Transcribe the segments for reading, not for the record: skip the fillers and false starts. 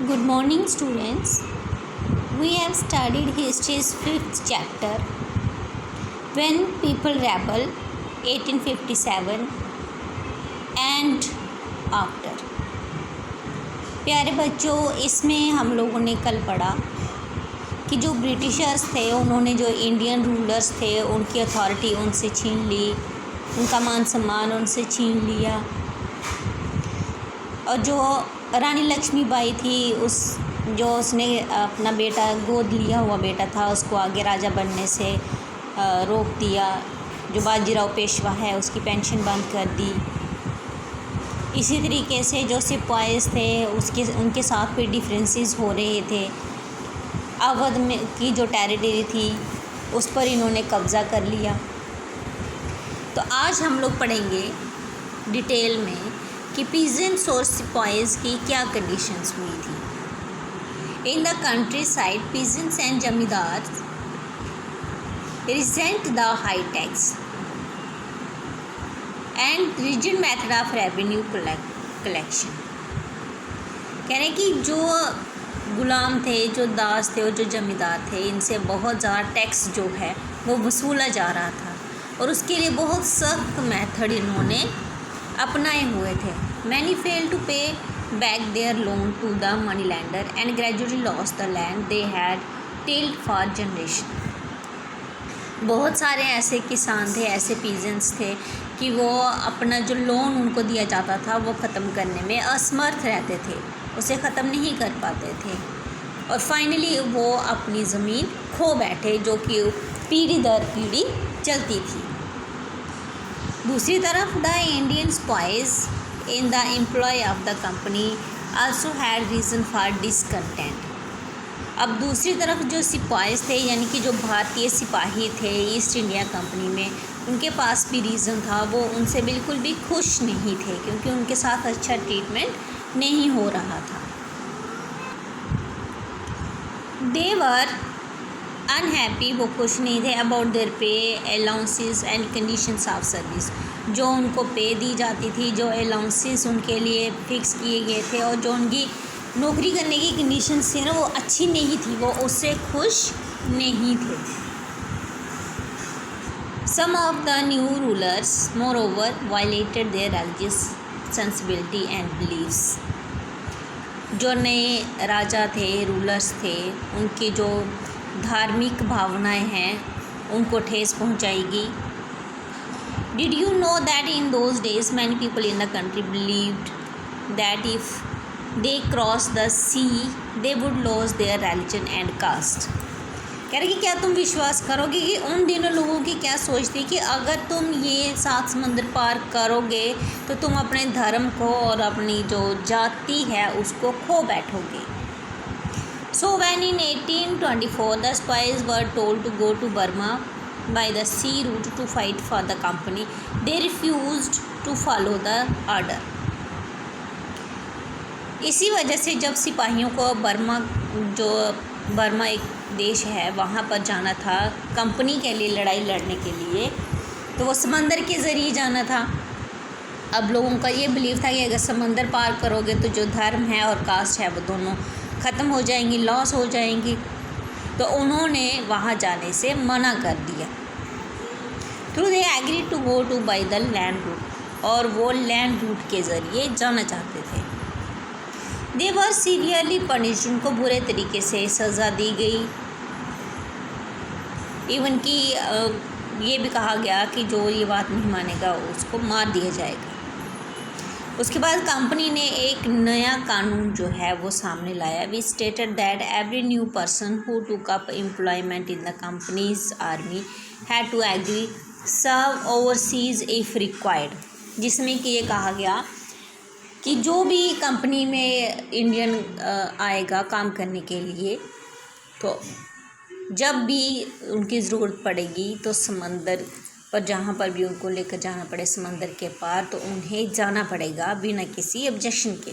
Good morning, students. We have studied history's fifth chapter, When People Rebel, 1857 and After. प्यारे बच्चों, इसमें हम लोगों ने कल पढ़ा कि जो ब्रिटिशर्स थे उन्होंने जो इंडियन रूलर्स थे उनकी अथॉरिटी उनसे छीन ली, उनका मान सम्मान उनसे छीन लिया, और जो रानी लक्ष्मीबाई थी उसने अपना बेटा गोद लिया हुआ बेटा था उसको आगे राजा बनने से रोक दिया। जो बाजीराव पेशवा है उसकी पेंशन बंद कर दी। इसी तरीके से जो सिपाहीज़ थे उनके साथ भी डिफरेंसेस हो रहे थे। अवध में की जो टेरिटरी थी उस पर इन्होंने कब्ज़ा कर लिया। तो आज हम लोग पढ़ेंगे डिटेल में कि पीजेंट्स और सिपाहीज़ की क्या कंडीशंस हुई थी। In the countryside peasants and zamindar resented the high tax and rigid method of revenue collection. कह रहे हैं कि जो गुलाम थे, जो दास थे और जो जमींदार थे, इनसे बहुत ज़्यादा टैक्स जो है वो वसूला जा रहा था और उसके लिए बहुत सख्त मेथड इन्होंने अपनाए हुए थे। Many fail to pay back their loan to the money lender and gradually lost the land they had tilled for generation. बहुत सारे ऐसे किसान थे, ऐसे पीजेंट्स थे कि वो अपना जो लोन उनको दिया जाता था वो ख़त्म करने में असमर्थ रहते थे, उसे ख़त्म नहीं कर पाते थे और फाइनली वो अपनी ज़मीन खो बैठे जो कि पीढ़ी दर पीढ़ी चलती थी। दूसरी तरफ the Indian sepoys in the employ of the company also had reason for discontent. अब दूसरी तरफ जो सिपाहीज़ थे यानी कि जो भारतीय सिपाही थे ईस्ट इंडिया कंपनी में, उनके पास भी रीज़न था, वो उनसे बिल्कुल भी खुश नहीं थे क्योंकि उनके साथ अच्छा ट्रीटमेंट नहीं हो रहा था। दे वर अनहैप्पी, वो खुश नहीं थे अबाउट देयर पे, allowances and conditions of service. जो उनको पे दी जाती थी, जो अलाउंसेस उनके लिए फ़िक्स किए गए थे और जो उनकी नौकरी करने की कंडीशंस थी ना वो अच्छी नहीं थी, वो उससे खुश नहीं थे। Some of the new rulers moreover violated their religious sensibility and beliefs. जो नए राजा थे, रूलर्स थे, उनकी जो धार्मिक भावनाएं हैं उनको ठेस पहुंचाएगी। Did you know that in those days many people in the country believed that if they cross the sea they would lose their religion and caste. कह रहे कि क्या तुम विश्वास करोगे कि उन दिनों लोगों की क्या सोच थी कि अगर तुम ये 7 समुंदर पार करोगे तो तुम अपने धर्म को और अपनी जो जाति है उसको खो बैठोगे। So when in 1824 the spies were told to go to Burma by the sea route to fight for the company, they refused to follow the order. इसी वजह से जब सिपाहियों को बर्मा एक देश है वहाँ पर जाना था कंपनी के लिए लड़ाई लड़ने के लिए, तो वो समंदर के ज़रिए जाना था। अब लोगों का ये बिलीव था कि अगर समंदर पार करोगे तो जो धर्म है और कास्ट है वो दोनों ख़त्म हो जाएंगी, लॉस हो जाएंगी, तो उन्होंने वहाँ जाने से मना कर दिया। Through they agree to go to by the land route, और वो लैंड रूट के ज़रिए जाना चाहते थे। दे वर सीवियरली पनिश्ड, उनको बुरे तरीके से सज़ा दी गई। इवन कि ये भी कहा गया कि जो ये बात नहीं मानेगा उसको मार दिया जाएगा। उसके बाद कंपनी ने एक नया कानून जो है वो सामने लाया। We stated that every new person who took up employment in the company's army had to agree serve overseas if required, जिसमें कि ये कहा गया कि जो भी कंपनी में इंडियन आएगा काम करने के लिए, तो जब भी उनकी ज़रूरत पड़ेगी तो समंदर पर जहाँ पर भी उनको लेकर जाना पड़े समंदर के पार, तो उन्हें जाना पड़ेगा बिना किसी ऑब्जेक्शन के,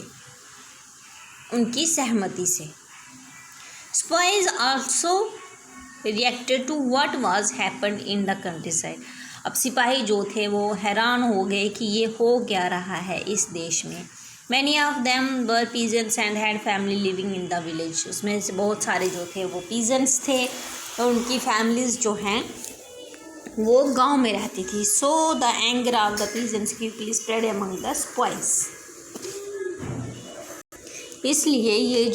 उनकी सहमति से। Sepoys also reacted to what was happened in the countryside. अब सिपाही जो थे वो हैरान हो गए कि ये हो क्या रहा है इस देश में, many of them were peasants and had family living in the village. उसमें से बहुत सारे जो थे वो पीजेंट्स थे और उनकी फैमिलीज जो हैं वो गांव में रहती थी। So the anger of the peasants quickly spread among the spice. इसलिए ये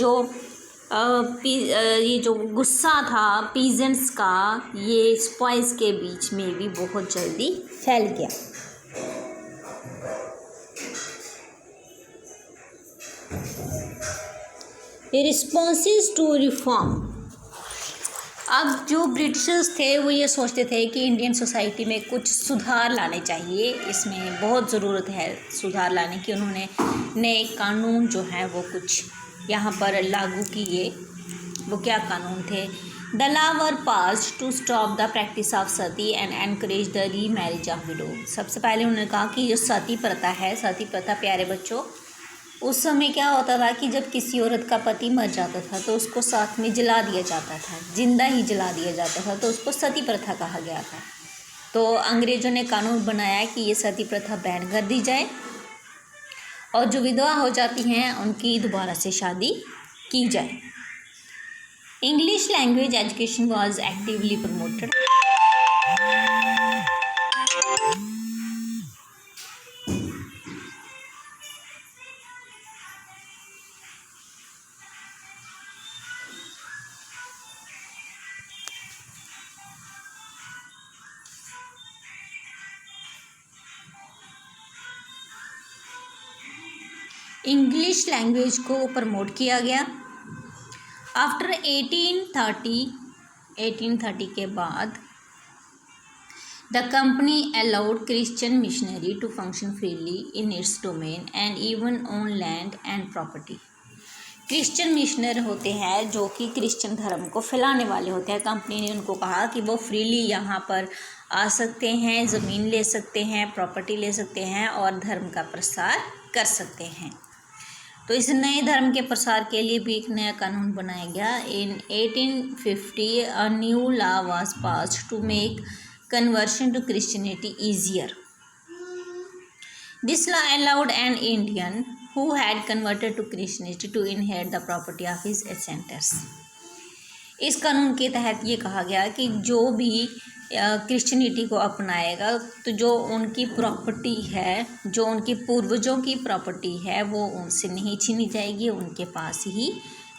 जो गुस्सा था पीजेंट्स का ये स्पाइस के बीच में भी बहुत जल्दी फैल गया। Responses to reform. अब जो ब्रिटिशर्स थे वो ये सोचते थे कि इंडियन सोसाइटी में कुछ सुधार लाने चाहिए, इसमें बहुत ज़रूरत है सुधार लाने की। उन्होंने नए कानून जो हैं वो कुछ यहाँ पर लागू किए। वो क्या कानून थे? The law were passed to stop the practice of sati and encourage the remarriage of widow. सबसे पहले उन्होंने कहा कि जो सती प्रथा है, सती प्रथा प्यारे बच्चों, उस समय क्या होता था कि जब किसी औरत का पति मर जाता था तो उसको साथ में जला दिया जाता था, जिंदा ही जला दिया जाता था, तो उसको सती प्रथा कहा गया था। तो अंग्रेज़ों ने कानून बनाया कि ये सती प्रथा बैन कर दी जाए और जो विधवा हो जाती हैं उनकी दोबारा से शादी की जाए। English language education was actively promoted. English language को प्रमोट किया गया। आफ्टर 1830 के बाद the company allowed Christian missionary to function freely in its domain and even own land and property. Christian missionary होते हैं जो कि क्रिश्चियन धर्म को फैलाने वाले होते हैं। कंपनी ने उनको कहा कि वो फ्रीली यहाँ पर आ सकते हैं, ज़मीन ले सकते हैं, प्रॉपर्टी ले सकते हैं और धर्म का प्रसार कर सकते हैं। तो इस नए धर्म के प्रसार के लिए भी एक नया कानून बनाया गया। In 1850 a new law was passed to make conversion to Christianity easier. This law allowed an Indian who had converted to Christianity to inherit the property of his ancestors। इस कानून के तहत ये कहा गया कि जो भी क्रिश्चियनिटी को अपनाएगा तो जो उनकी प्रॉपर्टी है, जो उनके पूर्वजों की प्रॉपर्टी है, वो उनसे नहीं छीनी जाएगी, उनके पास ही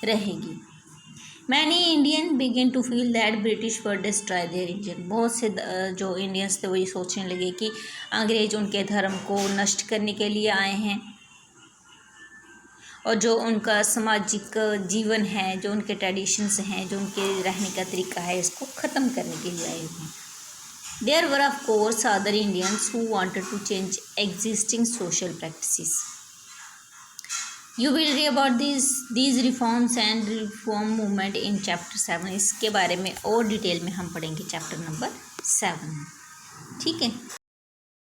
रहेगी। Many Indian begin to feel that British were destroy their religion. बहुत से जो इंडियंस थे वो ये सोचने लगे कि अंग्रेज उनके धर्म को नष्ट करने के लिए आए हैं और जो उनका सामाजिक जीवन है, जो उनके ट्रेडिशंस हैं, जो उनके रहने का तरीका है, इसको ख़त्म करने के लिए आए हुए हैं। There were of course other Indians who wanted to change existing social practices. You will read about these reforms and reform movement in chapter 7। इसके बारे में और डिटेल में हम पढ़ेंगे चैप्टर नंबर 7। ठीक है।